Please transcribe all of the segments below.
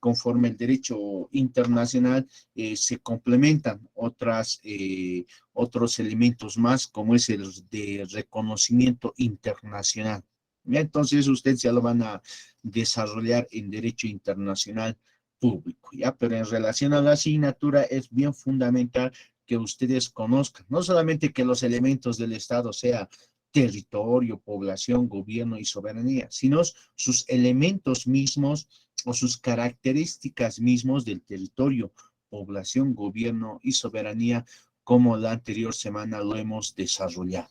conforme el derecho internacional, se complementan otros elementos más, como es el de reconocimiento internacional. ¿Ya? Entonces, ustedes ya lo van a desarrollar en derecho internacional público, ¿ya? Pero en relación a la asignatura es bien fundamental que ustedes conozcan, no solamente que los elementos del Estado sea territorio, población, gobierno y soberanía, sino sus elementos mismos o sus características mismos del territorio, población, gobierno y soberanía, como la anterior semana lo hemos desarrollado.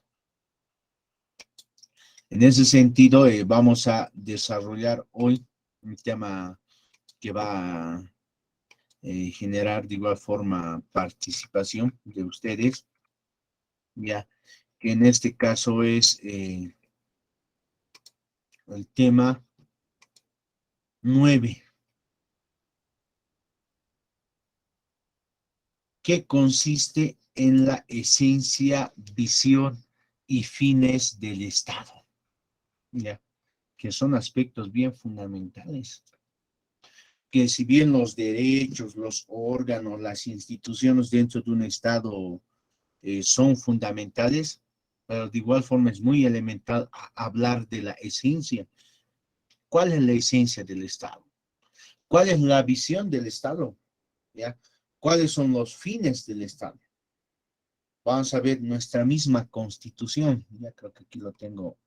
En ese sentido, vamos a desarrollar hoy un tema que va a generar de igual forma participación de ustedes, ya que en este caso es el tema 9. ¿Qué consiste en la esencia, visión y fines del Estado? Ya, que son aspectos bien fundamentales. Que si bien los derechos, los órganos, las instituciones dentro de un Estado son fundamentales, pero de igual forma es muy elemental hablar de la esencia. ¿Cuál es la esencia del Estado? ¿Cuál es la visión del Estado? ¿Ya? ¿Cuáles son los fines del Estado? Vamos a ver nuestra misma Constitución. Ya creo que aquí lo tengo.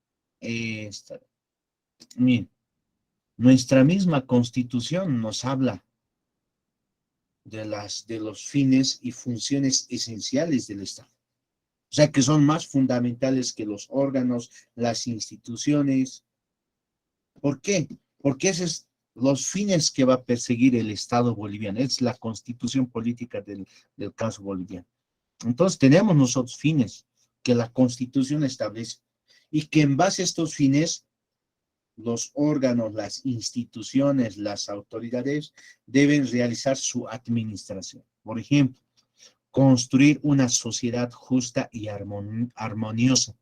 Esta. Miren, nuestra misma Constitución nos habla de los fines y funciones esenciales del Estado. O sea, que son más fundamentales que los órganos, las instituciones. ¿Por qué? Porque esos son los fines que va a perseguir el Estado boliviano. Es la constitución política del caso boliviano. Entonces, tenemos nosotros fines que la Constitución establece y que en base a estos fines, los órganos, las instituciones, las autoridades deben realizar su administración. Por ejemplo, construir una sociedad justa y armoniosa.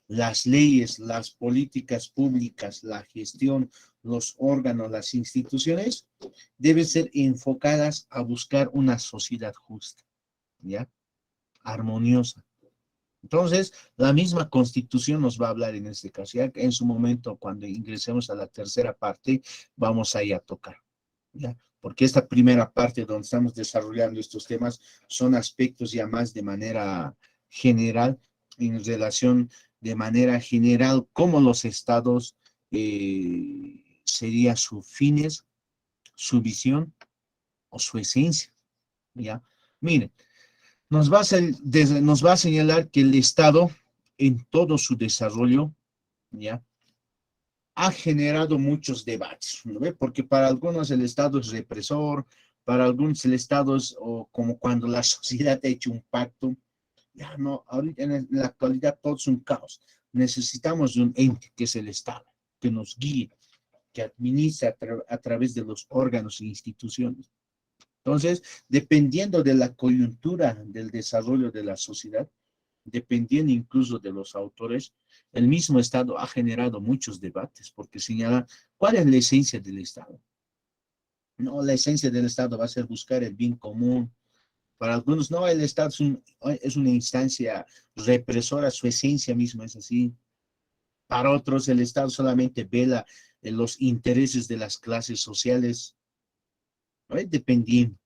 Las leyes, las políticas públicas, la gestión, los órganos, las instituciones deben ser enfocadas a buscar una sociedad justa, ¿ya? Armoniosa. Entonces, la misma Constitución nos va a hablar en este caso. Ya que en su momento, cuando ingresemos a la tercera parte, vamos a ir a tocar, ¿ya? Porque esta primera parte donde estamos desarrollando estos temas son aspectos ya más de manera general, en relación de manera general, cómo los estados sería sus fines, su visión o su esencia, ¿ya? Miren, nos va a señalar que el Estado, en todo su desarrollo, ¿ya? Ha generado muchos debates, ¿no ve? Porque para algunos el Estado es represor, para algunos el Estado es como cuando la sociedad ha hecho un pacto. Ya no, ahorita en la actualidad todo es un caos. Necesitamos de un ente que es el Estado, que nos guíe, que administre a través de los órganos e instituciones. Entonces, dependiendo de la coyuntura del desarrollo de la sociedad, dependiendo incluso de los autores, el mismo Estado ha generado muchos debates porque señala cuál es la esencia del Estado. No, la esencia del Estado va a ser buscar el bien común. Para algunos, no, el Estado es una instancia represora, su esencia misma es así. Para otros, el Estado solamente vela en los intereses de las clases sociales, ¿no? Dependiendo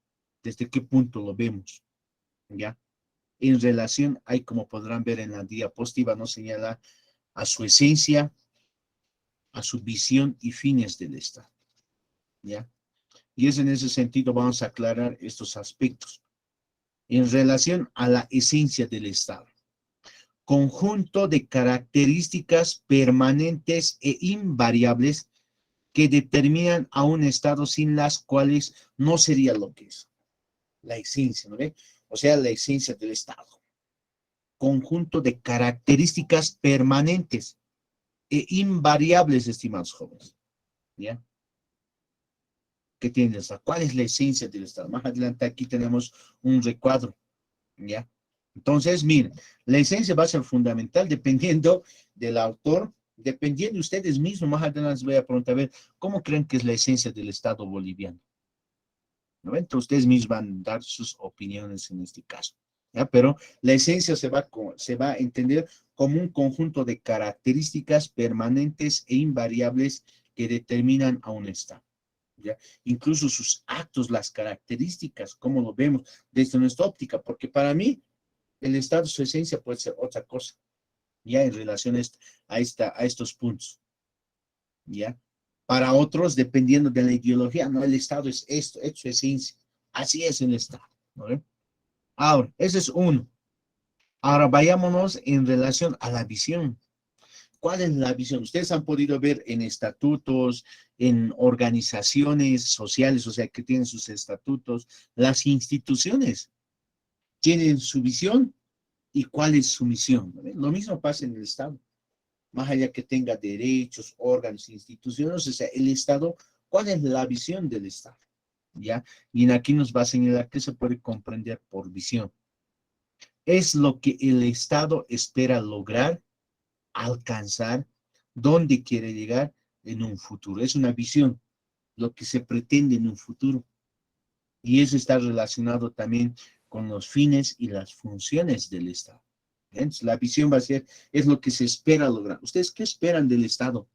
desde qué punto lo vemos, ¿ya? En relación, hay como podrán ver en la diapositiva, nos señala a su esencia, a su visión y fines del Estado, ¿ya? Y es en ese sentido vamos a aclarar estos aspectos. En relación a la esencia del Estado, conjunto de características permanentes e invariables que determinan a un Estado sin las cuales no sería lo que es. La esencia, ¿no ve? O sea, la esencia del Estado. Conjunto de características permanentes e invariables, estimados jóvenes. ¿Ya? ¿Qué tienes? ¿Cuál es la esencia del Estado? Más adelante aquí tenemos un recuadro. ¿Ya? Entonces, miren, la esencia va a ser fundamental dependiendo del autor, Dependiendo de ustedes mismos, más adelante les voy a preguntar, a ver, ¿cómo creen que es la esencia del Estado boliviano? ¿No ven? Entonces, ustedes mismos van a dar sus opiniones en este caso. ¿Ya? Pero la esencia se va a entender como un conjunto de características permanentes e invariables que determinan a un Estado. ¿Ya? Incluso sus actos, las características, cómo lo vemos desde nuestra óptica, porque para mí el Estado, su esencia puede ser otra cosa, ya en relación a estos puntos, ¿ya? Para otros, dependiendo de la ideología, no, el Estado es esto, es su esencia, así es el Estado, ¿no? Ahora, ese es uno. Ahora vayámonos en relación a la visión. ¿Cuál es la visión? Ustedes han podido ver en estatutos, en organizaciones sociales, o sea, que tienen sus estatutos, las instituciones tienen su visión y cuál es su misión. ¿No? Lo mismo pasa en el Estado. Más allá que tenga derechos, órganos, instituciones, o sea, el Estado, ¿cuál es la visión del Estado? ¿Ya? Y en aquí nos va a señalar que se puede comprender por visión. Es lo que el Estado espera lograr, alcanzar, dónde quiere llegar en un futuro. Es una visión, lo que se pretende en un futuro. Y eso está relacionado también con los fines y las funciones del Estado. Entonces, la visión va a ser, es lo que se espera lograr. ¿Ustedes qué esperan del Estado?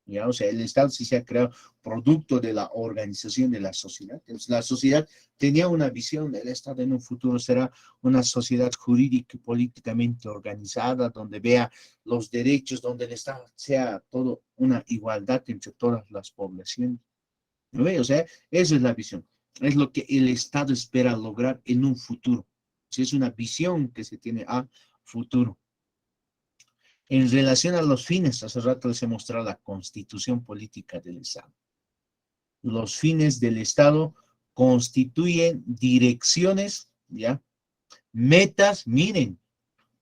¿Ya? O sea, el Estado sí se ha creado producto de la organización de la sociedad. Entonces, la sociedad tenía una visión, el Estado en un futuro será una sociedad jurídica y políticamente organizada, donde vea los derechos, donde el Estado sea todo una igualdad entre todas las poblaciones. ¿No ve? O sea, esa es la visión. Es lo que el Estado espera lograr en un futuro. Si es una visión que se tiene a futuro. En relación a los fines, hace rato les he mostrado la constitución política del Estado. Los fines del Estado constituyen direcciones, ¿ya? Metas, miren,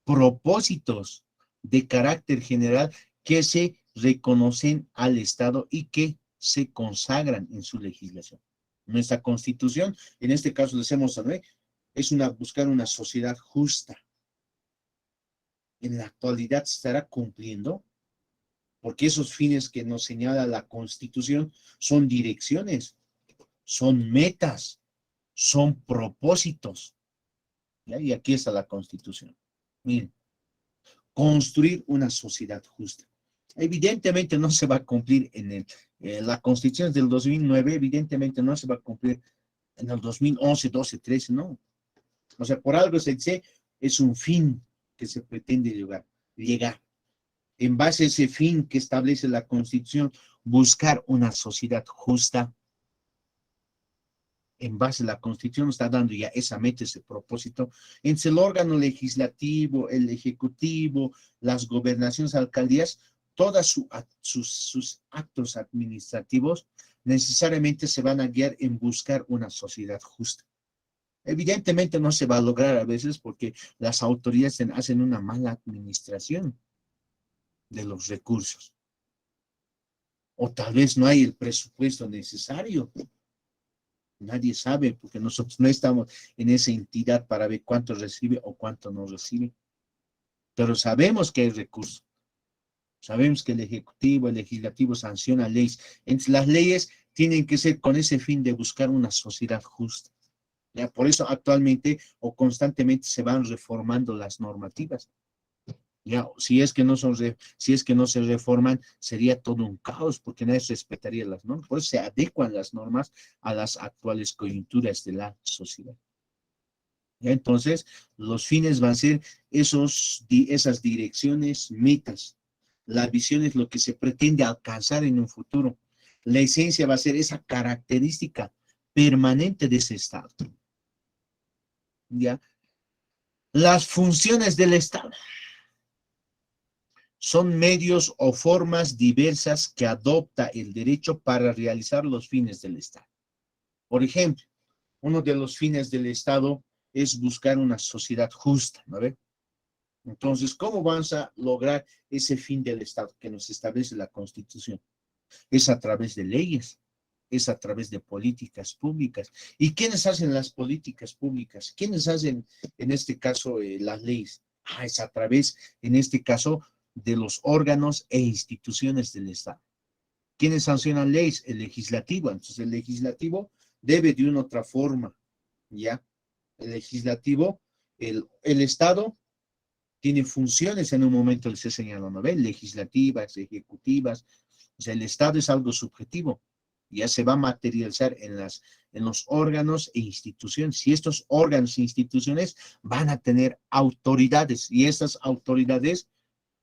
propósitos de carácter general que se reconocen al Estado y que se consagran en su legislación. Nuestra constitución, en este caso les hemos hablado, es buscar una sociedad justa. En la actualidad se estará cumpliendo, porque esos fines que nos señala la Constitución son direcciones, son metas, son propósitos. ¿Ya? Y aquí está la Constitución. Miren, construir una sociedad justa. Evidentemente no se va a cumplir la Constitución del 2009, evidentemente no se va a cumplir en el 2011, 12, 13, no. O sea, por algo se dice, es un fin que se pretende llegar. En base a ese fin que establece la Constitución, buscar una sociedad justa. En base a la Constitución está dando ya esa meta, ese propósito. Entre el órgano legislativo, el ejecutivo, las gobernaciones, alcaldías, todos sus actos administrativos necesariamente se van a guiar en buscar una sociedad justa. Evidentemente no se va a lograr a veces porque las autoridades hacen una mala administración de los recursos. O tal vez no hay el presupuesto necesario. Nadie sabe porque nosotros no estamos en esa entidad para ver cuánto recibe o cuánto no recibe. Pero sabemos que hay recursos. Sabemos que el Ejecutivo, el Legislativo sanciona leyes. Entonces, las leyes tienen que ser con ese fin de buscar una sociedad justa. ¿Ya? Por eso actualmente o constantemente se van reformando las normativas. Ya, si es que no se reforman, sería todo un caos porque nadie respetaría las normas. Por eso se adecuan las normas a las actuales coyunturas de la sociedad. ¿Ya? Entonces, los fines van a ser esas direcciones, metas. La visión es lo que se pretende alcanzar en un futuro. La esencia va a ser esa característica permanente de ese Estado. ¿Ya? Las funciones del Estado son medios o formas diversas que adopta el derecho para realizar los fines del Estado. Por ejemplo, uno de los fines del Estado es buscar una sociedad justa, ¿no ve? Entonces, ¿cómo vamos a lograr ese fin del Estado que nos establece la Constitución? Es a través de leyes, es a través de políticas públicas. ¿Y quiénes hacen las políticas públicas? ¿Quiénes hacen, en este caso, las leyes? Es a través, en este caso, de los órganos e instituciones del Estado. ¿Quiénes sancionan leyes? El legislativo. Entonces, el legislativo debe de una otra forma, ¿ya? El legislativo, el Estado tiene funciones en un momento se señaló, ¿no ve? Legislativas, ejecutivas. O sea, el Estado es algo subjetivo. Ya se va a materializar en los órganos e instituciones. Y estos órganos e instituciones van a tener autoridades. Y estas autoridades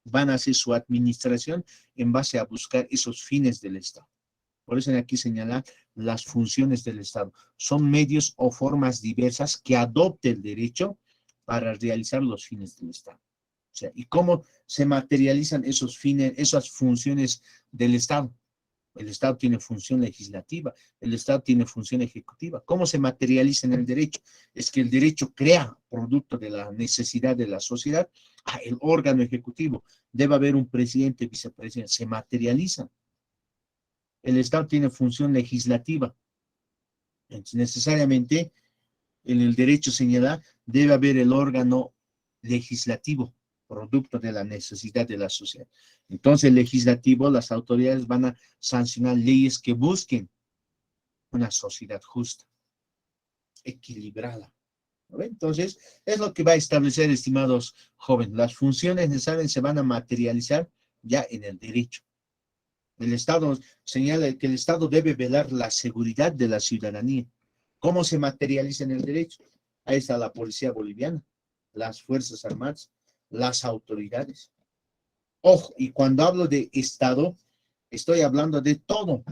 van a hacer su administración en base a buscar esos fines del Estado. Por eso aquí señalar las funciones del Estado. Son medios o formas diversas que adopte el derecho para realizar los fines del Estado. O sea, ¿y cómo se materializan esos fines, esas funciones del Estado? El Estado tiene función legislativa, el Estado tiene función ejecutiva. ¿Cómo se materializa en el derecho? Es que el derecho crea producto de la necesidad de la sociedad. El órgano ejecutivo, debe haber un presidente, vicepresidente, se materializan. El Estado tiene función legislativa. Entonces, necesariamente, en el derecho señala, debe haber el órgano legislativo, producto de la necesidad de la sociedad. Entonces, el legislativo, las autoridades van a sancionar leyes que busquen una sociedad justa, equilibrada. ¿No? Entonces, es lo que va a establecer, estimados jóvenes. Las funciones necesarias se van a materializar ya en el derecho. El Estado señala que el Estado debe velar la seguridad de la ciudadanía. ¿Cómo se materializa en el derecho? Ahí está la policía boliviana, las Fuerzas Armadas, las autoridades. Ojo, y cuando hablo de Estado, estoy hablando de todo.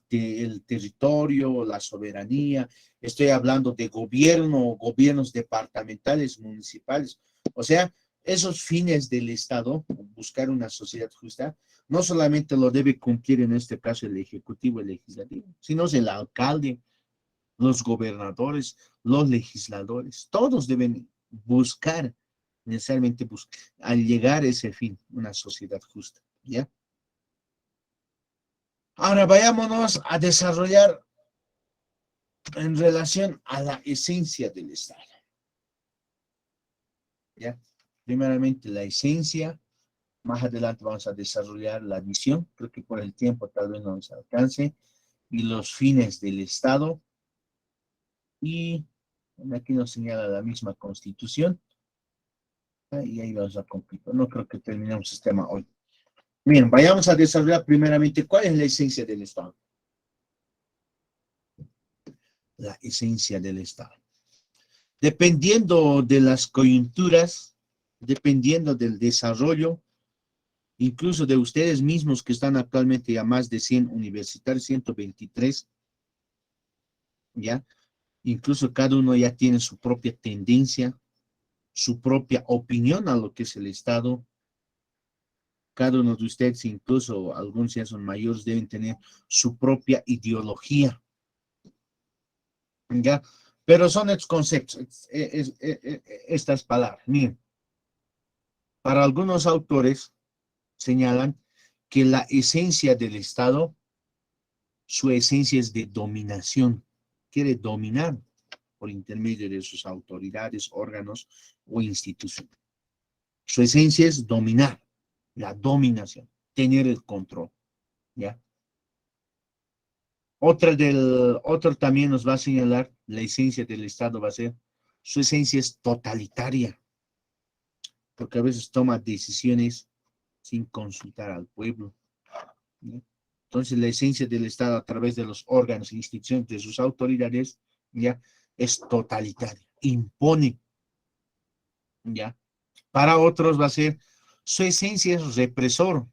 El territorio, la soberanía, estoy hablando de gobierno, gobiernos departamentales, municipales. O sea, esos fines del Estado, buscar una sociedad justa, no solamente lo debe cumplir en este caso el Ejecutivo, el Legislativo, sino el alcalde, los gobernadores, los legisladores, todos deben buscar, necesariamente buscar, al llegar a ese fin, una sociedad justa, ¿ya? Ahora vayámonos a desarrollar en relación a la esencia del Estado, ¿ya? Primeramente la esencia, más adelante vamos a desarrollar la visión, creo que por el tiempo tal vez no nos alcance, y los fines del Estado, y aquí nos señala la misma Constitución, y ahí vamos a cumplir. No creo que terminemos este tema hoy. Bien, vayamos a desarrollar primeramente cuál es la esencia del Estado. La esencia del Estado. Dependiendo de las coyunturas, dependiendo del desarrollo, incluso de ustedes mismos que están actualmente a más de 100 universitarios, 123, ¿ya? Incluso cada uno ya tiene su propia tendencia, su propia opinión a lo que es el Estado. Cada uno de ustedes, incluso algunos ya son mayores, deben tener su propia ideología, ¿ya? Pero son estos conceptos, estas palabras. Miren, para algunos autores señalan que la esencia del Estado, su esencia es de dominación, quiere dominar por intermedio de sus autoridades, órganos o instituciones. Su esencia es dominar, la dominación, tener el control, ¿ya? Otro también nos va a señalar la esencia del Estado va a ser, su esencia es totalitaria, porque a veces toma decisiones sin consultar al pueblo, ¿no? Entonces, la esencia del Estado a través de los órganos e instituciones de sus autoridades, ya, es totalitaria, impone, ya. Para otros va a ser, su esencia es represor,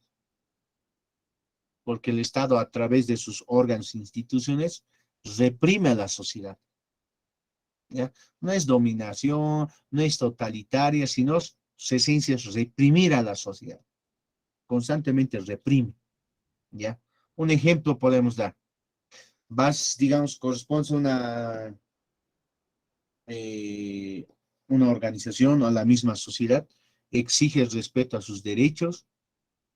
porque el Estado a través de sus órganos e instituciones reprime a la sociedad, ¿ya? No es dominación, no es totalitaria, sino su esencia es reprimir a la sociedad, constantemente reprime, ¿ya? Un ejemplo podemos dar. Vas, digamos, corresponde a una organización o a la misma sociedad, exige el respeto a sus derechos.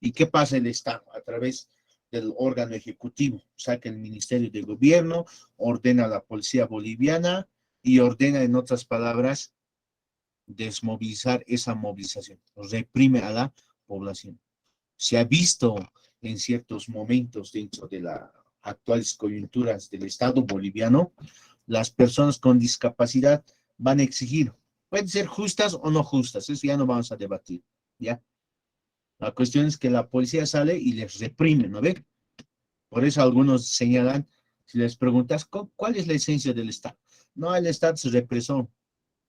¿Y qué pasa el Estado? A través del órgano ejecutivo, saca el Ministerio de Gobierno, ordena a la policía boliviana y ordena, en otras palabras, desmovilizar esa movilización, reprime a la población. Se ha visto en ciertos momentos dentro de las actuales coyunturas del Estado boliviano, las personas con discapacidad van a exigir, pueden ser justas o no justas, eso ya no vamos a debatir, ¿ya? La cuestión es que la policía sale y les reprime, ¿no ve? Por eso algunos señalan, si les preguntas, ¿cuál es la esencia del Estado? No, el Estado es represor,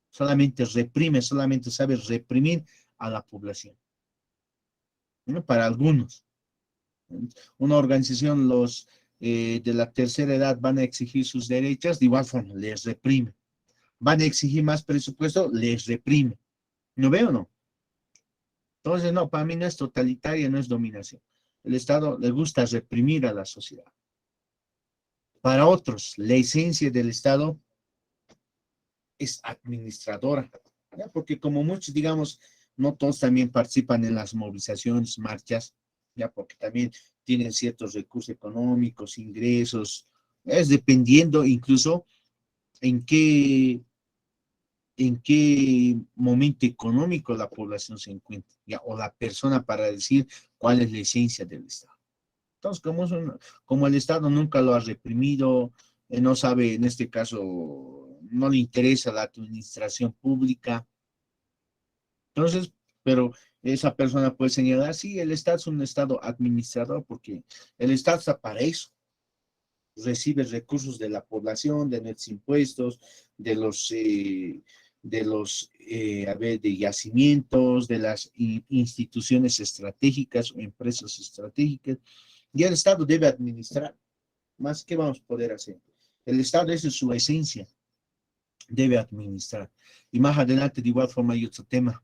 solamente reprime, solamente sabe reprimir a la población, ¿no? Para algunos. Una organización, los de la tercera edad van a exigir sus derechos, de igual forma, les reprime. Van a exigir más presupuesto, les reprime. ¿No veo o no? Entonces, no, para mí no es totalitaria, no es dominación. El Estado le gusta reprimir a la sociedad. Para otros, la esencia del Estado es administradora, ¿ya? Porque como muchos, digamos, no todos también participan en las movilizaciones, marchas, ya porque también tienen ciertos recursos económicos, ingresos, es dependiendo incluso en qué, en qué momento económico la población se encuentra, ya, o la persona para decir cuál es la esencia del Estado. Entonces, como el Estado nunca lo ha reprimido, no sabe, en este caso, no le interesa la administración pública, entonces, pero esa persona puede señalar, sí, el Estado es un Estado administrador, porque el Estado está para eso, recibe recursos de la población, de nuestros impuestos, a ver, de yacimientos, de las instituciones estratégicas o empresas estratégicas, y el Estado debe administrar. Más que vamos a poder hacer. El Estado, esa es su esencia, debe administrar. Y más adelante, de igual forma, hay otro tema,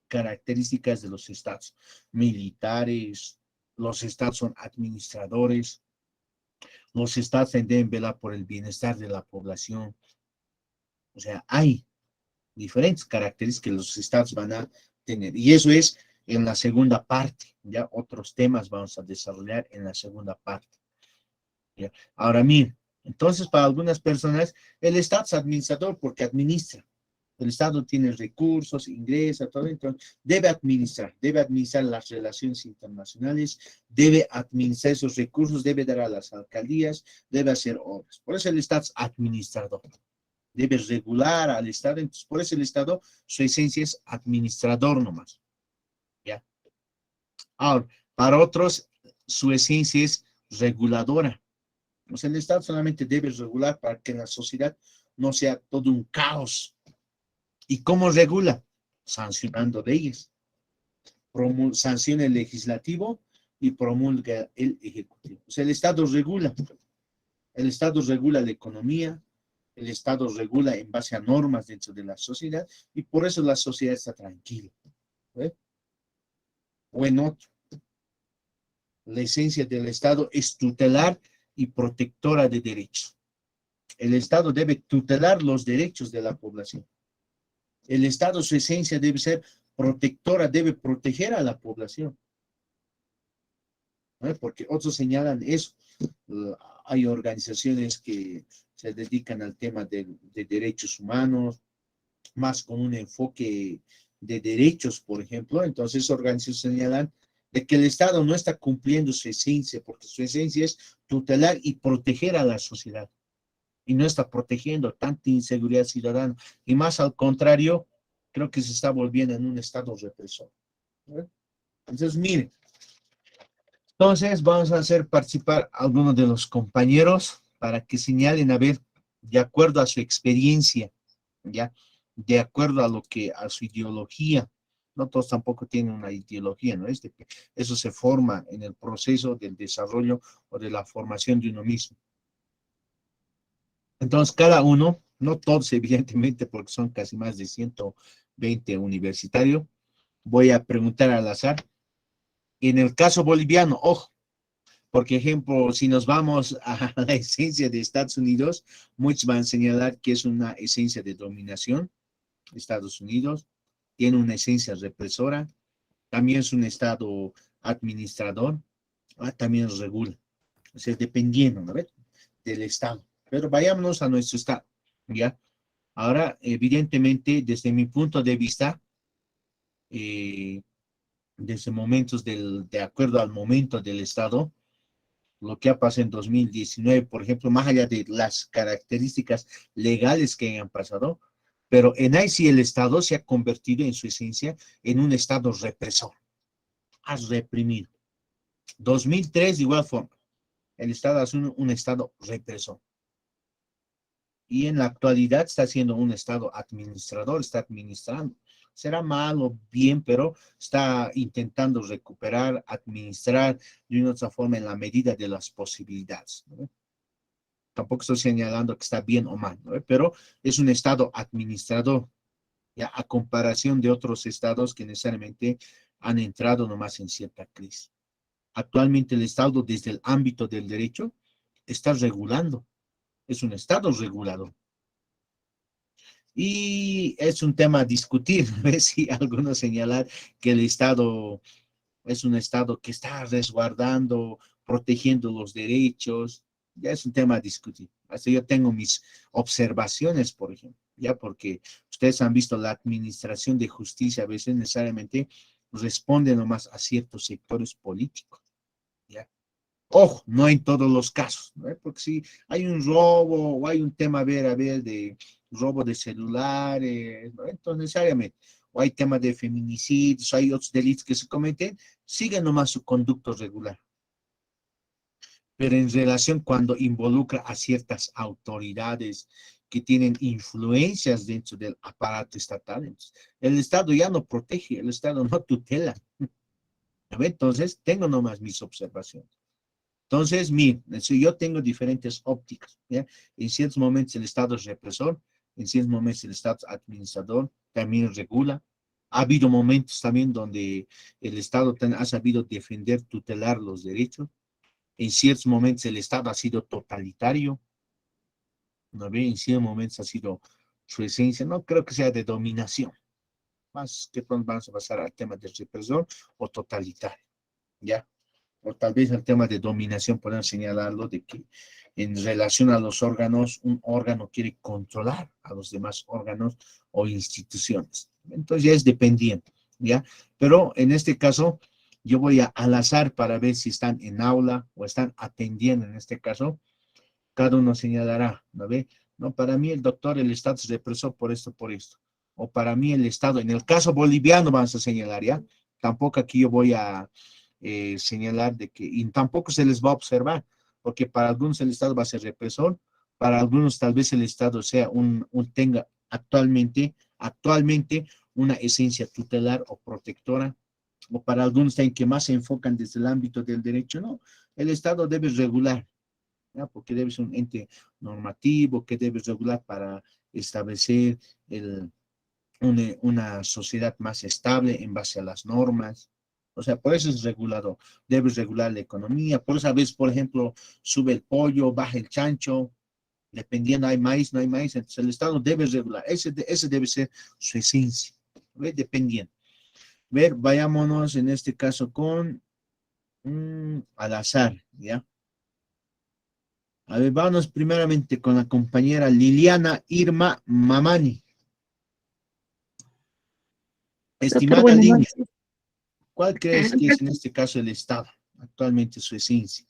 características de los estados militares. Los estados son administradores, los estados deben velar por el bienestar de la población. O sea, hay diferentes características que los estados van a tener. Y eso es en la segunda parte. Ya otros temas vamos a desarrollar en la segunda parte. ¿Ya? Ahora, mire, entonces para algunas personas el Estado es administrador porque administra. El Estado tiene recursos, ingresa, todo, entonces debe administrar las relaciones internacionales, debe administrar esos recursos, debe dar a las alcaldías, debe hacer obras. Por eso el Estado es administrador, debe regular al Estado, entonces por eso el Estado, su esencia es administrador nomás. ¿Ya? Ahora, para otros, su esencia es reguladora. O sea, el Estado solamente debe regular para que la sociedad no sea todo un caos. ¿Y cómo regula? Sancionando leyes. Sanciona el legislativo y promulga el ejecutivo. O sea, el Estado regula. El Estado regula la economía, el Estado regula en base a normas dentro de la sociedad y por eso la sociedad está tranquila. ¿Eh? O en otro, la esencia del Estado es tutelar y protectora de derechos. El Estado debe tutelar los derechos de la población. El Estado, su esencia debe ser protectora, debe proteger a la población. ¿No? Porque otros señalan eso. Hay organizaciones que se dedican al tema de derechos humanos, más con un enfoque de derechos, por ejemplo. Entonces, organizaciones señalan de que el Estado no está cumpliendo su esencia, porque su esencia es tutelar y proteger a la sociedad. Y no está protegiendo tanta inseguridad ciudadana. Y más al contrario, creo que se está volviendo en un estado represor. ¿Eh? Entonces, miren, entonces vamos a hacer participar a algunos de los compañeros para que señalen, a ver, de acuerdo a su experiencia, ya, de acuerdo a lo que, a su ideología. No todos tampoco tienen una ideología, ¿no? Eso se forma en el proceso del desarrollo o de la formación de uno mismo. Entonces, cada uno, no todos evidentemente, porque son casi más de 120 universitarios, voy a preguntar al azar. En el caso boliviano, ojo, por ejemplo, si nos vamos a la esencia de Estados Unidos, muchos van a señalar que es una esencia de dominación. Estados Unidos tiene una esencia represora, también es un Estado administrador, también regula. O sea, dependiendo, ¿no? Del Estado. Pero vayámonos a nuestro Estado, ¿ya? Ahora, evidentemente, desde mi punto de vista, eh, desde momentos de acuerdo al momento del Estado, lo que ha pasado en 2019, por ejemplo, más allá de las características legales que han pasado, pero en ahí sí el Estado se ha convertido en su esencia en un Estado represor, ha reprimido. 2003, de igual forma, el Estado es un Estado represor. Y en la actualidad está siendo un Estado administrador, está administrando. Será mal o bien, pero está intentando recuperar, administrar de una otra forma en la medida de las posibilidades, ¿no? Tampoco estoy señalando que está bien o mal, ¿no? Pero es un Estado administrador, ya a comparación de otros estados que necesariamente han entrado nomás en cierta crisis. Actualmente el Estado, desde el ámbito del derecho, está regulando, es un Estado regulador. Y es un tema a discutir, ¿no? Si algunos señalan que el Estado es un Estado que está resguardando, protegiendo los derechos, ya es un tema a discutir. Hasta yo tengo mis observaciones, por ejemplo, ya porque ustedes han visto la administración de justicia, a veces necesariamente responde nomás a ciertos sectores políticos, ¿ya? Ojo, no en todos los casos, ¿no? Porque si hay un robo o hay un tema, a ver, de robo de celulares, ¿no? Entonces necesariamente, o hay temas de feminicidios, o hay otros delitos que se cometen, sigue nomás su conducto regular. Pero en relación cuando involucra a ciertas autoridades que tienen influencias dentro del aparato estatal, entonces, el Estado ya no protege, el Estado no tutela. ¿No? Entonces, tengo nomás mis observaciones. Entonces, miren, si yo tengo diferentes ópticas, ¿ya? En ciertos momentos el Estado es represor, en ciertos momentos el Estado es administrador, también regula. Ha habido momentos también donde el Estado ha sabido defender, tutelar los derechos. En ciertos momentos el Estado ha sido totalitario, ¿no ve? En ciertos momentos ha sido su esencia, no creo que sea de dominación, más que pronto vamos a pasar al tema de represor o totalitario, ¿ya? O tal vez el tema de dominación, pueden señalarlo de que en relación a los órganos, un órgano quiere controlar a los demás órganos o instituciones. Entonces ya es dependiente, ¿ya? Pero en este caso, yo voy al azar para ver si están en aula o están atendiendo, en este caso, cada uno señalará, ¿no ve? No, para mí el doctor, el Estado se represó por esto, por esto. O para mí el Estado, en el caso boliviano vamos a señalar, ¿ya? Tampoco aquí yo voy a señalar de que, y tampoco se les va a observar, porque para algunos el Estado va a ser represor, para algunos tal vez el Estado sea tenga actualmente una esencia tutelar o protectora, o para algunos también que más se enfocan desde el ámbito del derecho, no, el Estado debe regular, ¿ya? Porque debe ser un ente normativo que debe regular para establecer una sociedad más estable en base a las normas. O sea, por eso es regulador. Debe regular la economía. Por eso a veces, por ejemplo, sube el pollo, baja el chancho, dependiendo, hay maíz, no hay maíz. Entonces el Estado debe regular. Ese debe ser su esencia. ¿Ve? Dependiendo. Ver, vayámonos en este caso con al azar, ¿ya? A ver, vamos primeramente con la compañera Liliana Irma Mamani. Doctor, Estimada buenas Lilia, noches. ¿cuál crees que es en este caso el Estado, actualmente su esencia?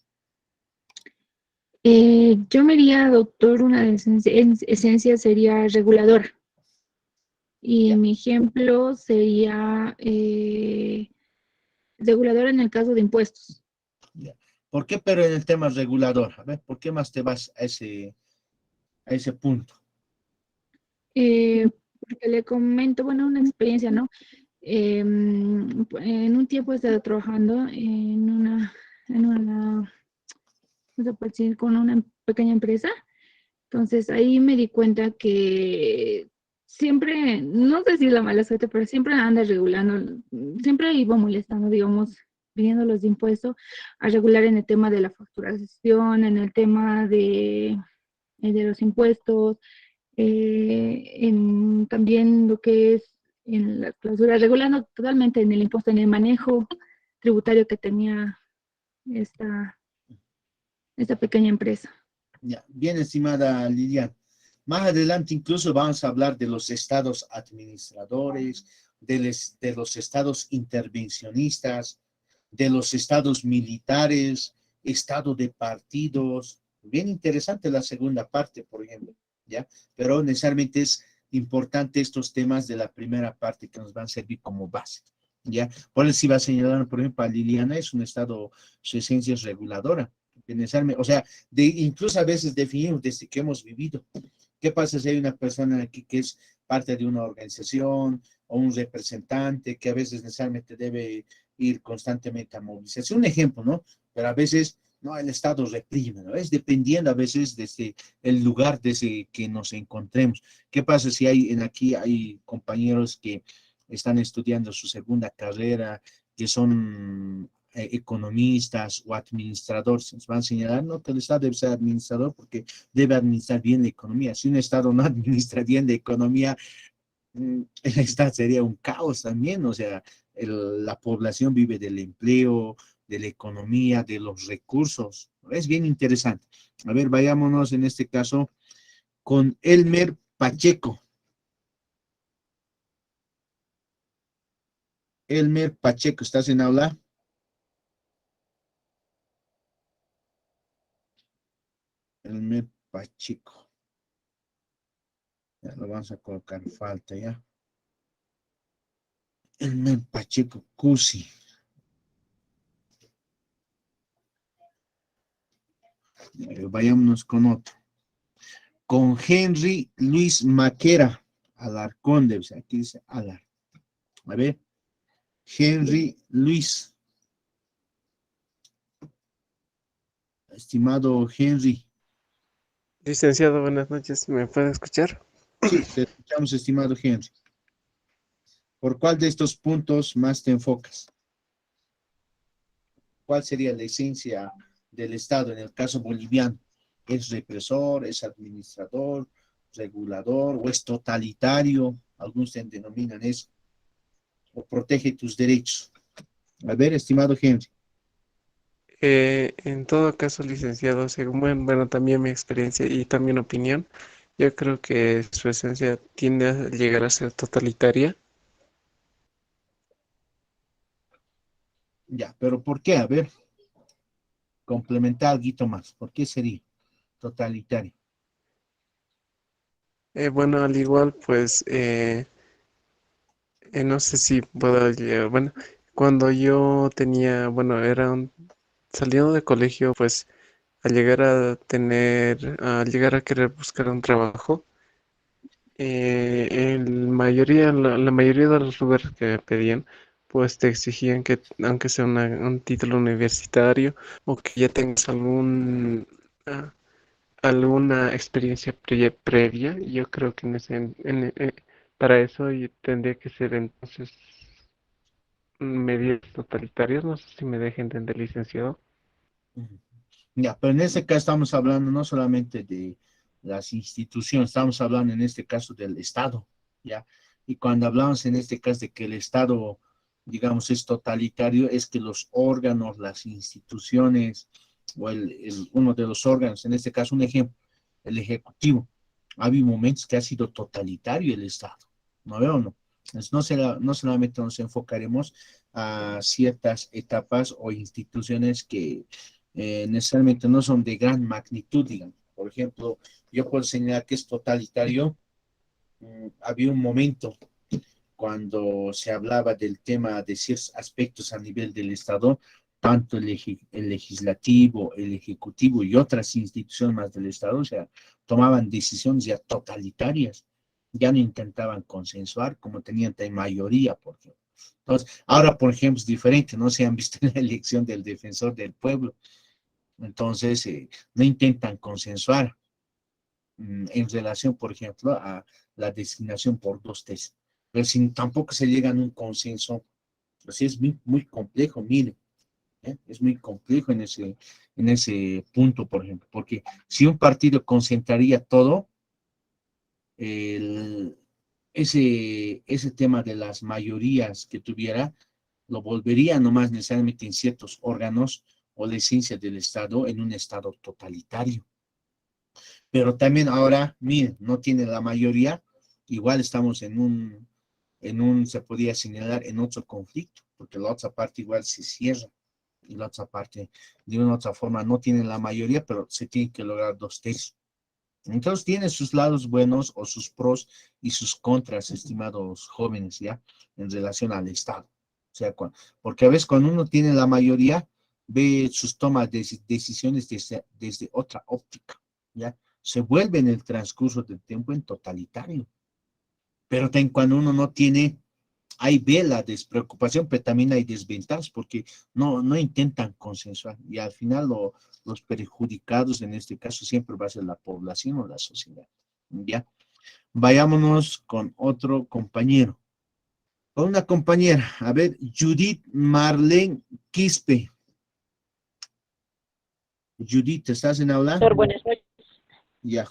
Yo me diría, doctor, una esencia sería regulador. Y Ya, mi ejemplo sería regulador en el caso de impuestos. ya. ¿Por qué pero en el tema regulador? A ver, ¿por qué más te vas a ese punto? Porque le comento, bueno, una experiencia, ¿no? En un tiempo he estado trabajando en una, no se puede decir, con una pequeña empresa. Entonces ahí me di cuenta que siempre, no sé si es la mala suerte, pero siempre anda regulando, siempre iba molestando, digamos, pidiendo los impuestos a regular en el tema de la facturación, en el tema de los impuestos, también lo que es en la clausura, regulando totalmente en el impuesto, en el manejo tributario que tenía esta, esta pequeña empresa. Ya, bien, estimada Lilian. Más adelante incluso vamos a hablar de los estados administradores, de los estados intervencionistas, de los estados militares, estado de partidos. Bien interesante la segunda parte, por ejemplo, ¿ya? Pero necesariamente es importante estos temas de la primera parte que nos van a servir como base, ¿ya? Por eso iba a señalar, por ejemplo, a Liliana es un estado, su esencia es reguladora, necesariamente, o sea, incluso a veces definimos desde que hemos vivido. ¿Qué pasa si hay una persona aquí que es parte de una organización o un representante que a veces necesariamente debe ir constantemente a movilización? Un ejemplo, ¿no? Pero a veces, no, el Estado reprime, ¿no? Es dependiendo a veces desde el lugar desde que nos encontremos. ¿Qué pasa si aquí hay compañeros que están estudiando su segunda carrera, que son economistas o administradores? Nos van a señalar, no, que el Estado debe ser administrador porque debe administrar bien la economía. Si un Estado no administra bien la economía, el Estado sería un caos también. O sea, la población vive del empleo, de la economía, de los recursos. Es bien interesante. A ver, vayámonos en este caso con Elmer Pacheco. Elmer Pacheco, ¿estás en aula? Elmer Pacheco. Ya lo vamos a colocar en falta ya. Elmer Pacheco Cusi. Vayámonos con otro. Con Henry Luis Maquera, Alarcón, debe ser. Aquí dice Alar. A ver, Henry Luis. Estimado Henry. Licenciado, buenas noches. ¿Me puede escuchar? Sí, te escuchamos, estimado Henry. ¿Por cuál de estos puntos más te enfocas? ¿Cuál sería la esencia del Estado en el caso boliviano? ¿Es represor, es administrador, regulador o es totalitario? Algunos denominan eso. ¿O protege tus derechos? A ver, estimado Henry. En todo caso, licenciado, según bueno, también mi experiencia y también opinión, yo creo que su esencia tiende a llegar a ser totalitaria. Ya, pero ¿por qué? A ver, complementar algo más. ¿Por qué sería totalitario? Bueno, al igual, pues, no sé si puedo llegar, bueno, cuando yo tenía, bueno, saliendo de colegio, pues, al llegar a querer buscar un trabajo, la mayoría de los lugares que me pedían, pues te exigían que, aunque sea un título universitario o que ya tengas ah, alguna experiencia previa, yo creo que para eso tendría que ser entonces medidas totalitarias, no sé si me deje entender, licenciado. Ya, pero en este caso estamos hablando no solamente de las instituciones, estamos hablando en este caso del Estado, ¿ya? Y cuando hablamos en este caso de que el Estado, digamos, es totalitario, es que los órganos, las instituciones, o uno de los órganos, en este caso un ejemplo, el Ejecutivo, ha habido momentos que ha sido totalitario el Estado, ¿no veo o no? Entonces, no solamente nos enfocaremos a ciertas etapas o instituciones que necesariamente no son de gran magnitud, digamos. Por ejemplo, yo puedo señalar que es totalitario. Había un momento cuando se hablaba del tema de ciertos aspectos a nivel del Estado, tanto el legislativo, el ejecutivo y otras instituciones más del Estado, o sea, tomaban decisiones ya totalitarias, ya no intentaban consensuar como tenían mayoría, por ejemplo. Entonces, ahora, por ejemplo, es diferente, no se han visto en la elección del defensor del pueblo. Entonces, no intentan consensuar en relación, por ejemplo, a la designación por dos tesis. Pero sin tampoco se llega a un consenso, así es muy complejo, mire, es muy complejo en ese punto, por ejemplo, porque si un partido concentraría todo, el, ese tema de las mayorías que tuviera, lo volvería nomás necesariamente en ciertos órganos o la esencia del Estado en un Estado totalitario. Pero también ahora, miren, no tiene la mayoría, igual estamos se podía señalar en otro conflicto, porque la otra parte igual se cierra y la otra parte de una u otra forma no tiene la mayoría, pero se tiene que lograr 2/3. Entonces tiene sus lados buenos o sus pros y sus contras, estimados jóvenes, ¿ya? En relación al Estado. O sea, porque a veces cuando uno tiene la mayoría, ve sus tomas de decisiones desde otra óptica, ¿ya? Se vuelve en el transcurso del tiempo en totalitario. Pero también cuando uno no tiene, ahí ve la despreocupación, pero también hay desventajas porque no intentan consensuar y al final los perjudicados en este caso siempre va a ser la población o la sociedad. ¿Ya? Vayámonos con otro compañero. Con una compañera, a ver, Judith Marlene Quispe. Judith, ¿estás en aula? Doctor, buenas noches. Ya.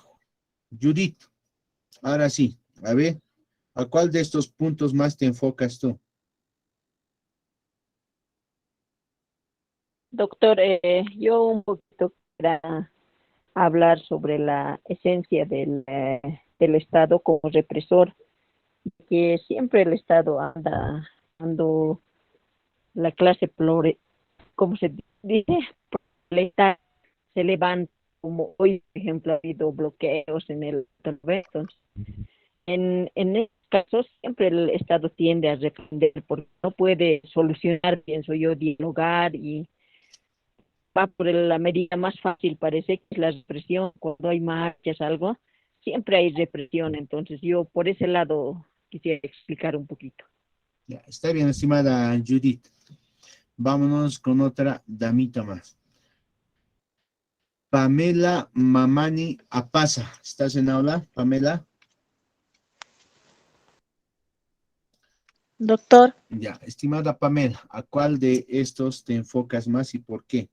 Judith, ahora sí, a ver, ¿a cuál de estos puntos más te enfocas tú? Doctor, yo un poquito quisiera hablar sobre la esencia del Estado como represor, que siempre el Estado anda cuando la clase como se dice, proletaria se levanta, como hoy, por ejemplo, ha habido bloqueos en el entonces, en estos casos siempre el Estado tiende a defender porque no puede solucionar, pienso yo, dialogar y va por la medida más fácil, parece que es la represión, cuando hay marchas, algo, siempre hay represión, entonces yo por ese lado quisiera explicar un poquito. Ya, está bien, estimada Judith. Vámonos con otra damita más. Pamela Mamani Apaza. ¿Estás en aula, Pamela? Doctor, Ya, estimada Pamela, ¿a cuál de estos te enfocas más y por qué?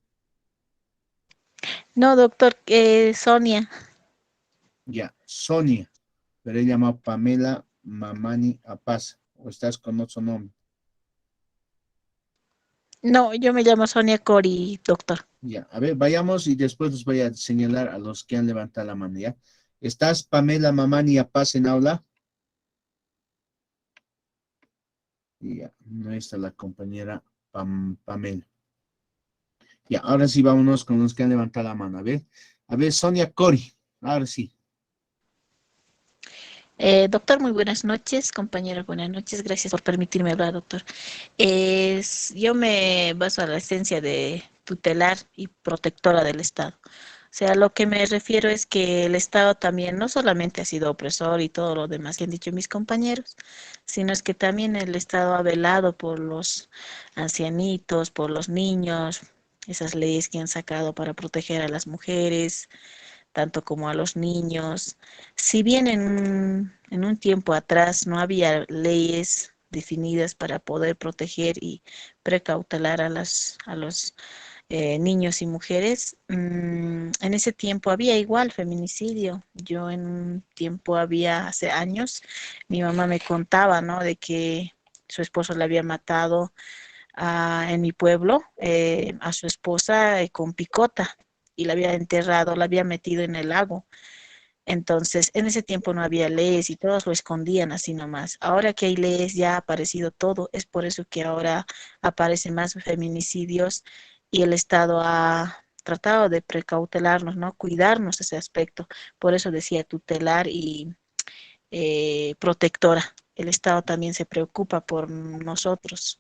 no, doctor, Sonia. Ya, Sonia, pero ella llama Pamela Mamani Apaza. ¿O estás con otro nombre? No, yo me llamo Sonia Cori, doctor. Ya, a ver, vayamos y después los voy a señalar a los que han levantado la mano, ¿ya? ¿Estás Pamela Mamani Apaza en aula? Ya, no está la compañera Pamela. Ya, ahora sí vámonos con los que han levantado la mano. A ver, Sonia Cori, ahora sí. Doctor, muy buenas noches, compañeros, buenas noches, gracias por permitirme hablar, doctor. Yo me baso a la esencia de tutelar y protectora del Estado. O sea, lo que me refiero es que el Estado también no solamente ha sido opresor y todo lo demás que han dicho mis compañeros, sino es que también el Estado ha velado por los ancianitos, por los niños, esas leyes que han sacado para proteger a las mujeres, tanto como a los niños. Si bien en un tiempo atrás no había leyes definidas para poder proteger y precautelar a los niños y mujeres, en ese tiempo había igual feminicidio. Yo en un tiempo hace años, mi mamá me contaba, ¿no? De que su esposo le había matado en mi pueblo a su esposa con picota y la había enterrado, la había metido en el lago. Entonces, en ese tiempo no había leyes y todos lo escondían así nomás. Ahora que hay leyes ya ha aparecido todo, es por eso que ahora aparecen más feminicidios y el Estado ha tratado de precautelarnos, ¿no? Cuidarnos ese aspecto. Por eso decía tutelar y protectora. El Estado también se preocupa por nosotros.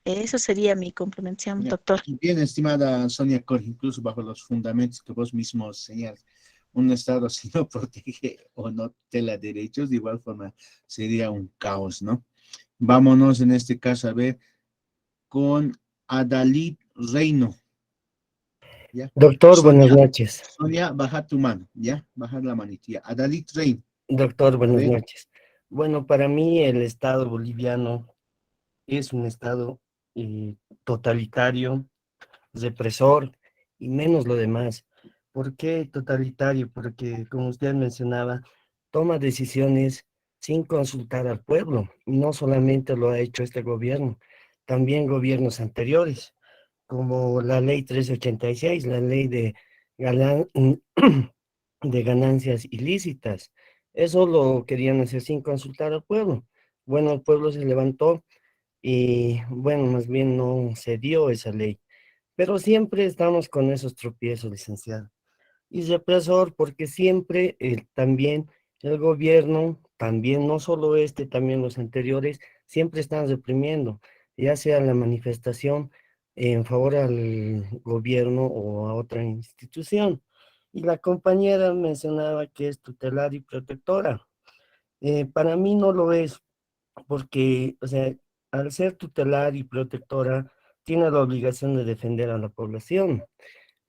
Eso sería mi complementación, Ya. doctor. Bien, estimada Sonia Cor, incluso bajo los fundamentos que vos mismos señalas, un Estado si no protege o no tela derechos, de igual forma sería un caos, ¿no? Vámonos en este caso a ver con Adalid Reino, ¿ya? Doctor, buenas Sonia, noches. Sonia, baja tu mano, ¿ya? Baja la manitilla. Adalid Reino, Doctor, a buenas ver, noches. Bueno, para mí el Estado boliviano es un Estado eh, totalitario, represor y menos lo demás. ¿Por qué totalitario? Porque, como usted mencionaba, toma decisiones sin consultar al pueblo. Y no solamente lo ha hecho este gobierno, también gobiernos anteriores, como la ley 386, la ley de galán- de ganancias ilícitas. Eso lo querían hacer sin consultar al pueblo. bueno, el pueblo se levantó y, bueno, más bien no se dio esa ley. Pero siempre estamos con esos tropiezos, licenciado. Y represor, porque siempre también el gobierno, también no solo este, también los anteriores, siempre están reprimiendo, ya sea la manifestación en favor al gobierno o a otra institución. Y la compañera mencionaba que es tutelar y protectora. Para mí no lo es, porque, o sea, al ser tutelar y protectora, tiene la obligación de defender a la población.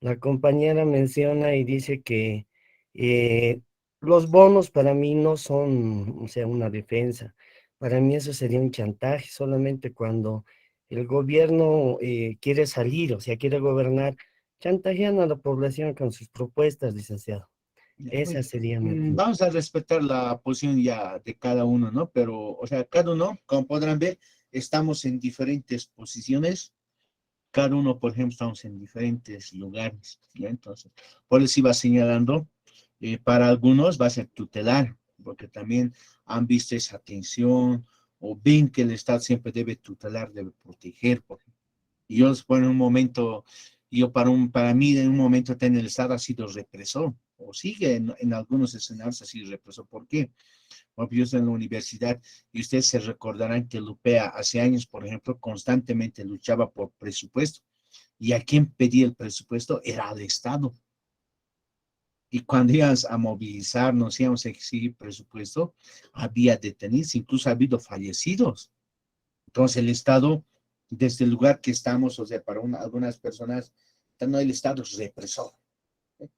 La compañera menciona y dice que eh, los bonos para mí no son, o sea, una defensa. Para mí eso sería un chantaje solamente cuando el gobierno quiere salir, o sea, quiere gobernar, chantajeando a la población con sus propuestas, licenciado. Ya, muy Esa bien. sería mi opinión. Vamos a respetar la posición ya de cada uno, ¿no? Pero, o sea, cada uno, como podrán ver, estamos en diferentes posiciones. Cada uno, por ejemplo, estamos en diferentes lugares, ¿ya? Entonces, por eso iba señalando, para algunos va a ser tutelar, porque también han visto esa tensión o ven que el Estado siempre debe tutelar, debe proteger. Y yo, bueno, en un momento, para mí, en un momento el Estado ha sido represor, o sigue en algunos escenarios así represor. ¿Por qué? Porque yo estoy en la universidad y ustedes se recordarán que Lupea hace años, por ejemplo, constantemente luchaba por presupuesto. ¿Y a quién pedía el presupuesto? Era al Estado. Y cuando íbamos a movilizarnos, íbamos a exigir presupuesto, había detenidos, incluso ha habido fallecidos. Entonces el Estado, desde el lugar que estamos, o sea, para algunas personas, no, el Estado es represor. ¿Eh?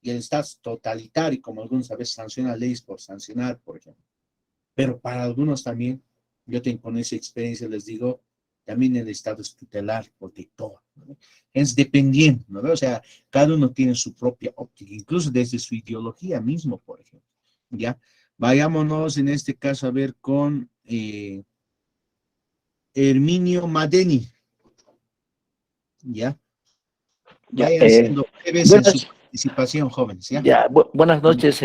Y el Estado es totalitario, como algunos a veces sanciona leyes por sancionar, por ejemplo. Pero para algunos también, yo tengo con esa experiencia, les digo, también el Estado es tutelar, protector, ¿no? Es dependiente, ¿no? O sea, cada uno tiene su propia óptica, incluso desde su ideología mismo, por ejemplo, ¿ya? Vayámonos en este caso a ver con Herminio Madeni, ¿ya? Ya, Vayan siendo breves en su buenas, participación, jóvenes, ¿ya? ya, buenas noches,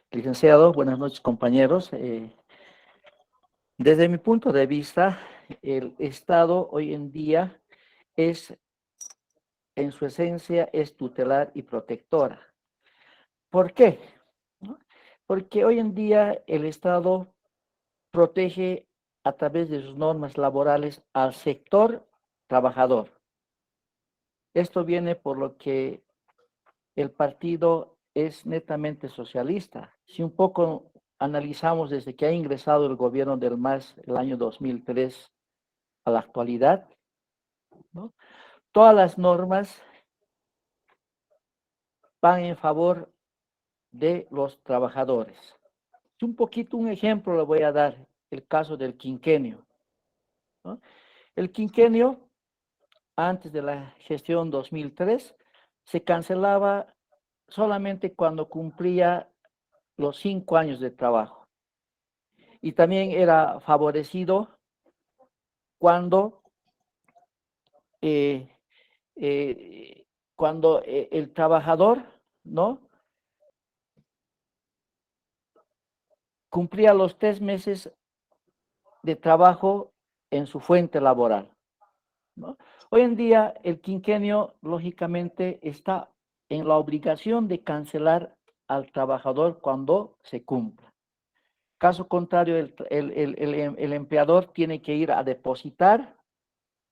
licenciado, buenas noches, compañeros. Desde mi punto de vista, el Estado hoy en día es, en su esencia, es tutelar y protectora. ¿Por qué? ¿No? Porque hoy en día el Estado protege a través de sus normas laborales al sector trabajador. Esto viene por lo que el partido es netamente socialista. Si un poco analizamos desde que ha ingresado el gobierno del MAS el año 2003 a la actualidad, ¿no? Todas las normas van en favor de los trabajadores. Un poquito, un ejemplo le voy a dar, el caso del quinquenio, ¿no? El quinquenio, antes de la gestión 2003, se cancelaba solamente cuando cumplía los 5 años de trabajo. Y también era favorecido cuando, eh, el trabajador, ¿no?, cumplía los 3 meses de trabajo en su fuente laboral, ¿no? Hoy en día el quinquenio lógicamente está en la obligación de cancelar al trabajador cuando se cumpla. Caso contrario, el empleador tiene que ir a depositar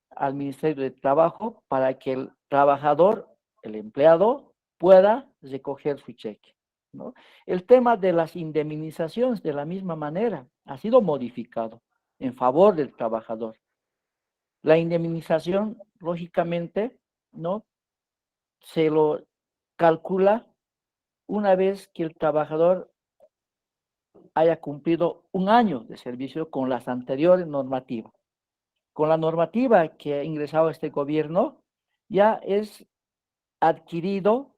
al Ministerio de Trabajo para que el trabajador, el empleado, pueda recoger su cheque, ¿no? El tema de las indemnizaciones, de la misma manera, ha sido modificado en favor del trabajador. La indemnización, lógicamente, ¿no?, se lo calcula una vez que el trabajador haya cumplido 1 año de servicio con las anteriores normativas. Con la normativa que ha ingresado este gobierno, ya es adquirido,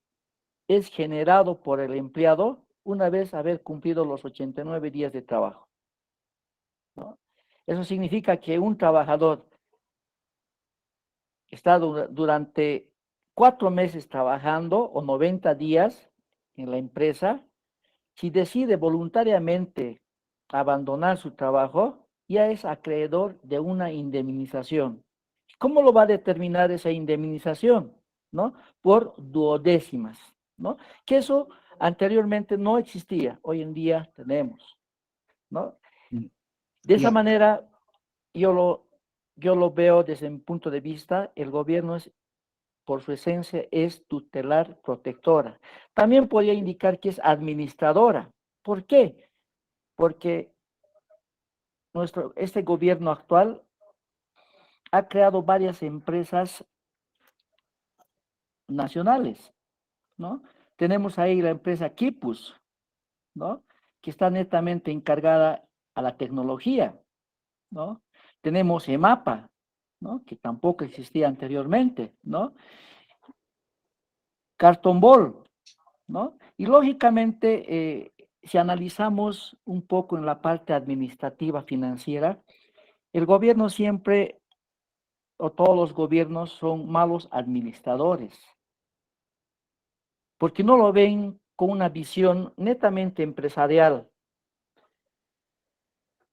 es generado por el empleado una vez haber cumplido los 89 días de trabajo, ¿no? Eso significa que un trabajador que está durante 4 meses trabajando o 90 días en la empresa, si decide voluntariamente abandonar su trabajo, ya es acreedor de una indemnización. ¿Cómo lo va a determinar esa indemnización? ¿No? Por duodécimas, ¿no? Que eso anteriormente no existía, hoy en día tenemos, ¿no? De esa Ya. manera, yo lo veo desde mi punto de vista, el gobierno es, por su esencia, es tutelar, protectora. También podría indicar que es administradora. ¿Por qué? Porque este gobierno actual ha creado varias empresas nacionales, ¿no? Tenemos ahí la empresa Kipus, ¿no? Que está netamente encargada a la tecnología, ¿no? Tenemos EMAPA, ¿no? Que tampoco existía anteriormente, ¿no? Carton Ball, ¿no? Y lógicamente, si analizamos un poco en la parte administrativa financiera, el gobierno siempre, o todos los gobiernos, son malos administradores, porque no lo ven con una visión netamente empresarial,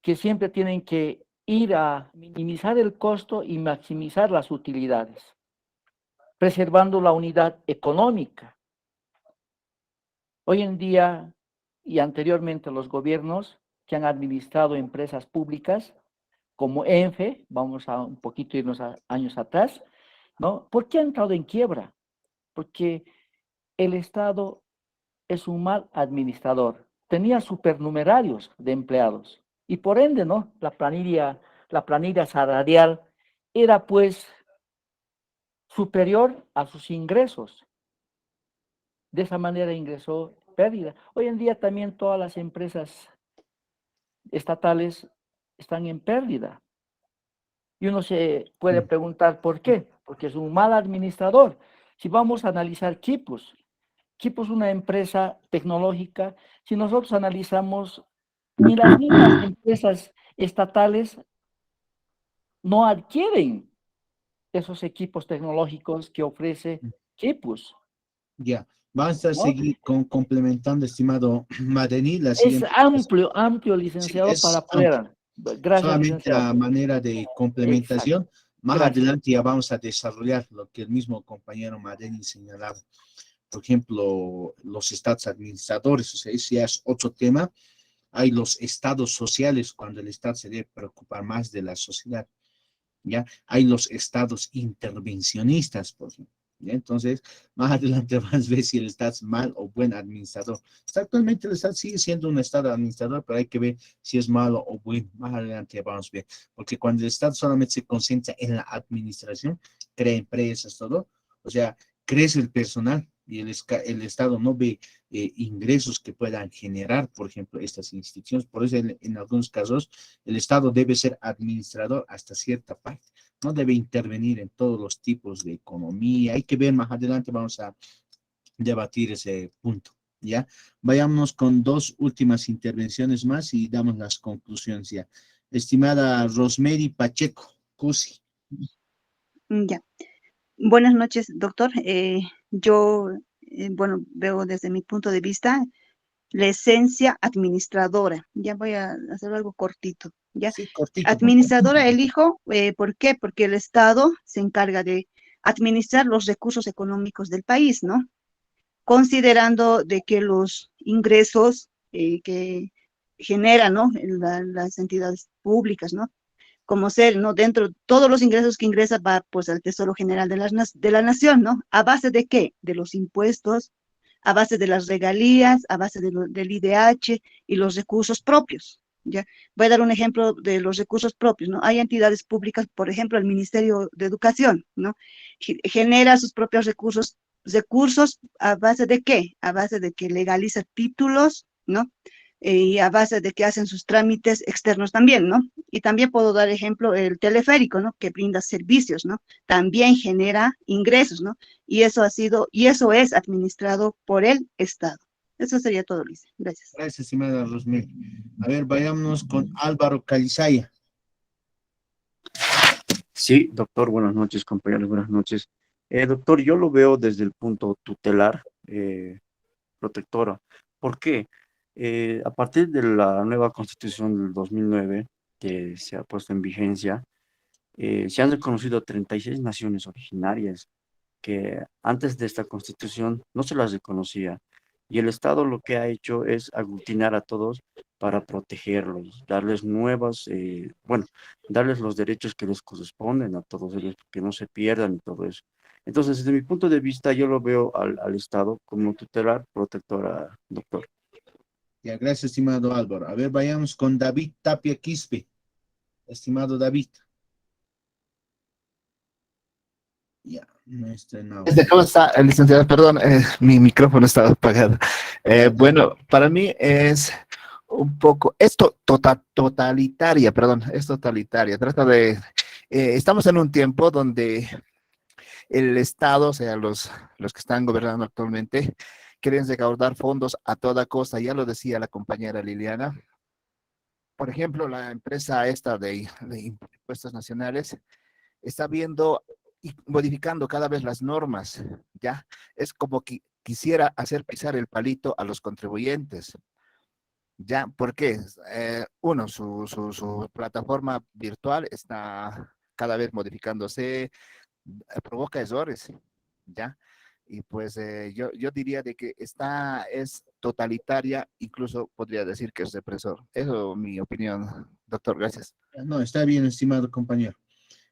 que siempre tienen que ir a minimizar el costo y maximizar las utilidades, preservando la unidad económica. Hoy en día y anteriormente los gobiernos que han administrado empresas públicas, como ENFE, vamos a un poquito irnos a años atrás, ¿no? ¿Por qué ha entrado en quiebra? Porque el Estado es un mal administrador. Tenía supernumerarios de empleados y por ende, ¿no? La planilla salarial era pues superior a sus ingresos. De esa manera ingresó pérdida. Hoy en día también todas las empresas estatales están en pérdida. Y uno se puede preguntar por qué, porque es un mal administrador. Si vamos a analizar Kipus es una empresa tecnológica. Si nosotros analizamos, ni las mismas empresas estatales no adquieren esos equipos tecnológicos que ofrece Kipus, Ya. Vamos a ¿no? seguir complementando, estimado Madeni, la Es siguiente. amplio, Sí, licenciado, es para amplio. poder. Gracias, Solamente a licenciado. manera de Exacto. complementación. Más Gracias. adelante ya vamos a desarrollar lo que el mismo compañero Madeni señalaba. Por ejemplo, los estados administradores, o sea, ese ya es otro tema. Hay los estados sociales, cuando el Estado se debe preocupar más de la sociedad, ¿ya? Hay los estados intervencionistas, por ejemplo, ¿ya? Entonces, más adelante vamos a ver si el Estado es mal o buen administrador. Actualmente el Estado sigue siendo un Estado administrador, pero hay que ver si es malo o bueno. Más adelante vamos a ver, porque cuando el Estado solamente se concentra en la administración, crea empresas, todo, o sea, crece el personal y el Estado no ve ingresos que puedan generar, por ejemplo, estas instituciones. Por eso, en algunos casos, el Estado debe ser administrador hasta cierta parte, no debe intervenir en todos los tipos de economía. Hay que ver más adelante, vamos a debatir ese punto, ¿ya? Vayámonos con dos últimas intervenciones más y damos las conclusiones ya. Estimada Rosemary Pacheco, CUSI. Ya. Buenas noches, doctor. Yo, bueno, veo desde mi punto de vista la esencia administradora. Ya voy a hacer algo cortito. ¿Ya? Sí, cortito. Administradora elijo, ¿por qué? Porque el Estado se encarga de administrar los recursos económicos del país, ¿no? Considerando de que los ingresos que generan, ¿no? Las entidades públicas, ¿no? Como ser, ¿no? Dentro, todos los ingresos que ingresa va pues al Tesoro General de la Nación, ¿no? ¿A base de qué? De los impuestos, a base de las regalías, a base del IDH y los recursos propios, ¿ya? Voy a dar un ejemplo de los recursos propios, ¿no? Hay entidades públicas, por ejemplo, el Ministerio de Educación, ¿no? Genera sus propios recursos a base de qué? A base de que legaliza títulos, ¿no? Y a base de que hacen sus trámites externos también, ¿no? Y también puedo dar ejemplo el teleférico, ¿no? Que brinda servicios, ¿no? También genera ingresos, ¿no? Y eso es administrado por el Estado. Eso sería todo, Luis. Gracias. Gracias, estimada Rosemary. A ver, vayámonos con Álvaro Calizaya. Sí, doctor, buenas noches, compañeros, buenas noches. Doctor, yo lo veo desde el punto tutelar, protectora. ¿Por qué? A partir de la nueva Constitución del 2009, que se ha puesto en vigencia, se han reconocido 36 naciones originarias que antes de esta Constitución no se las reconocía. Y el Estado lo que ha hecho es aglutinar a todos para protegerlos, darles darles los derechos que les corresponden a todos ellos, que no se pierdan y todo eso. Entonces, desde mi punto de vista, yo lo veo al Estado como tutelar, protectora, doctor. Ya, gracias, estimado Álvaro. A ver, vayamos con David Tapia Quispe. Estimado David. Ya, no está en audio. ¿Cómo está, licenciado? Perdón, mi micrófono estaba apagado. Bueno, para mí es un poco, totalitaria, perdón, es totalitaria. Trata de, estamos en un tiempo donde el Estado, o sea, los que están gobernando actualmente, quieren recaudar fondos a toda costa. Ya lo decía la compañera Liliana. Por ejemplo, la empresa esta de impuestos nacionales está viendo y modificando cada vez las normas, ¿ya? Es como que quisiera hacer pisar el palito a los contribuyentes, ¿ya? ¿Por qué? Uno, su plataforma virtual está cada vez modificándose, provoca errores, ¿ya? Y pues yo diría de que es totalitaria, incluso podría decir que es represor. Eso es mi opinión, doctor, gracias. No, está bien, estimado compañero.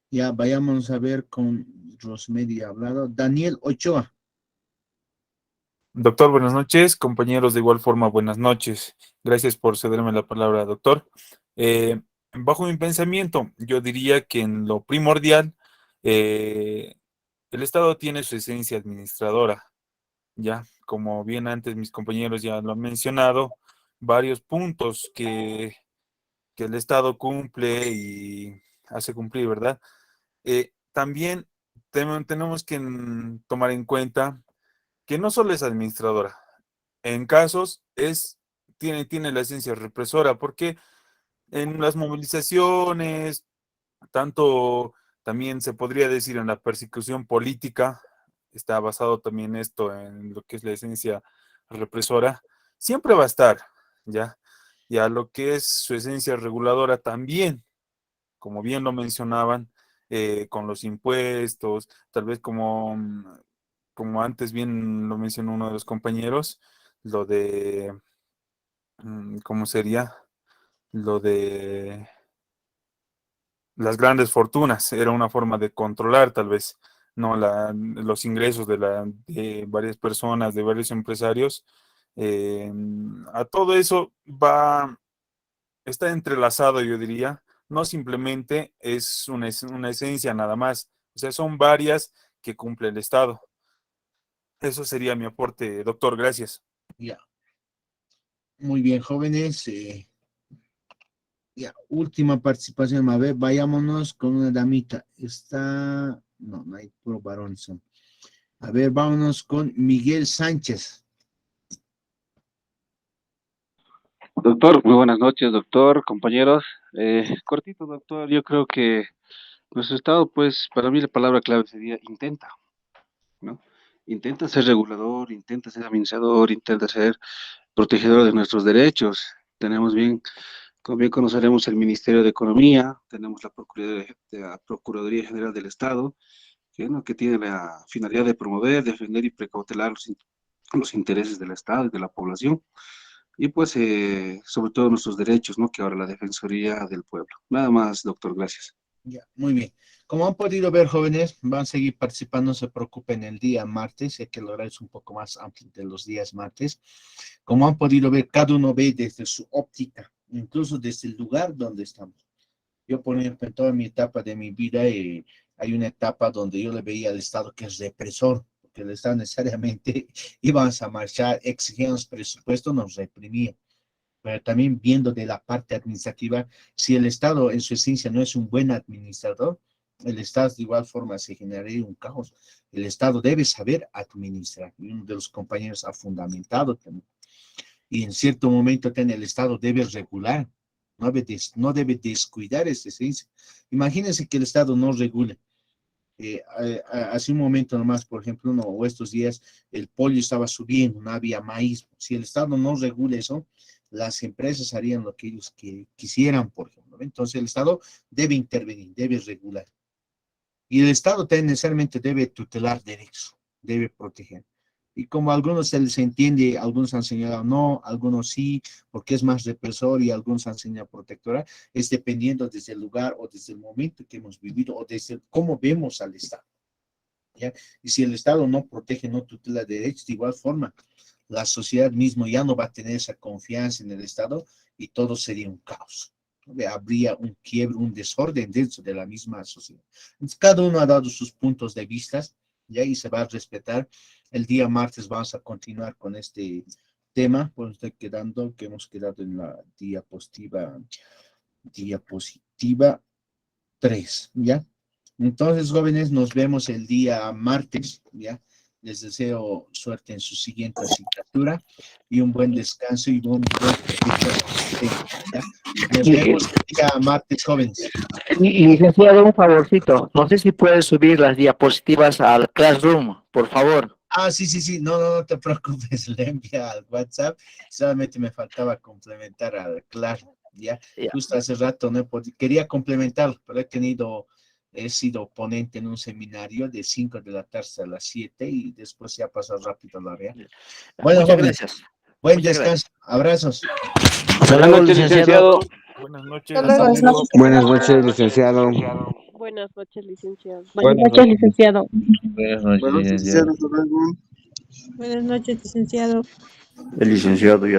Ya, vayamos a ver con Rosmery hablado. Daniel Ochoa. Doctor, buenas noches. Compañeros, de igual forma, buenas noches. Gracias por cederme la palabra, doctor. Bajo mi pensamiento, yo diría que en lo primordial, el Estado tiene su esencia administradora, ya, como bien antes mis compañeros ya lo han mencionado, varios puntos que el Estado cumple y hace cumplir, ¿verdad? También tenemos que tomar en cuenta que no solo es administradora, en casos tiene la esencia represora, porque en las movilizaciones, tanto también se podría decir en la persecución política, está basado también esto en lo que es la esencia represora, siempre va a estar, ¿ya? Y a lo que es su esencia reguladora también, como bien lo mencionaban, con los impuestos, tal vez como antes bien lo mencionó uno de los compañeros, lo de, ¿cómo sería? Lo de las grandes fortunas, era una forma de controlar tal vez, ¿no? Los ingresos de varias personas, de varios empresarios. Eh, a todo eso está entrelazado, yo diría, no simplemente es una esencia nada más, o sea, son varias que cumple el Estado. Eso sería mi aporte, doctor, gracias. Ya, muy bien, jóvenes. Ya, última participación. A ver, vayámonos con una damita. No hay puro varones. A ver, vámonos con Miguel Sánchez. Doctor, muy buenas noches, doctor, compañeros. Cortito, doctor, yo creo que nuestro Estado, pues, para mí la palabra clave sería intenta, ¿no? Intenta ser regulador, intenta ser administrador, intenta ser protegedor de nuestros derechos. Tenemos bien, como bien conoceremos, el Ministerio de Economía, tenemos la Procuraduría General del Estado, ¿no? Que tiene la finalidad de promover, defender y precautelar los intereses del Estado y de la población. Y pues, sobre todo nuestros derechos, ¿no? Que ahora la Defensoría del Pueblo. Nada más, doctor, gracias. Ya, muy bien. Como han podido ver, jóvenes, van a seguir participando, no se preocupen, el día martes, sé que el horario es un poco más amplio de los días martes. Como han podido ver, cada uno ve desde su óptica, incluso desde el lugar donde estamos. Yo, por ejemplo, en toda mi etapa de mi vida, hay una etapa donde yo le veía al Estado que es represor, porque el Estado necesariamente íbamos a marchar, exigíamos presupuesto, nos reprimía. Pero también viendo de la parte administrativa, si el Estado en su esencia no es un buen administrador, el Estado de igual forma se generaría un caos. El Estado debe saber administrar, y uno de los compañeros ha fundamentado también. Y en cierto momento el Estado debe regular, no debe descuidar esa esencia. Imagínense que el Estado no regule. Hace un momento nomás, por ejemplo, o estos días, el pollo estaba subiendo, no había maíz. Si el Estado no regula eso, las empresas harían lo que ellos quisieran, por ejemplo. Entonces el Estado debe intervenir, debe regular. Y el Estado necesariamente debe tutelar derechos, debe proteger. Y como a algunos se les entiende, algunos han señalado no, algunos sí, porque es más represor y algunos han señalado protectora, es dependiendo desde el lugar o desde el momento que hemos vivido o desde cómo vemos al Estado. ¿Ya? Y si el Estado no protege, no tutela derechos, de igual forma, la sociedad mismo ya no va a tener esa confianza en el Estado y todo sería un caos. Habría un quiebre, un desorden dentro de la misma sociedad. Entonces, cada uno ha dado sus puntos de vista, ¿ya? Y se va a respetar. El día martes vamos a continuar con este tema, pues estoy quedando, que hemos quedado en la diapositiva 3, ¿ya? Entonces, jóvenes, nos vemos el día martes, ¿ya? Les deseo suerte en su siguiente asignatura y un buen descanso y un buen... ¿ya? Nos vemos el día martes, jóvenes. Licenciado, un favorcito. No sé si puedes subir las diapositivas al Classroom, por favor. Ah, sí, no te preocupes, le envía al WhatsApp, solamente me faltaba complementar al Claro, ¿ya? Justo hace rato no quería complementar, pero he sido ponente en un seminario de 5 de la tarde a las 7 y después se ha pasado rápido la hora. Bueno, Muchas jóvenes, gracias. buen Muchas descanso, abrazos. Buenas noches, licenciado. Buenas noches. Hasta luego. Buenas noches, licenciado. Buenas noches, licenciado. Buenas noches, licenciado. Buenas noches, licenciado. Buenas noches, licenciado. El licenciado ya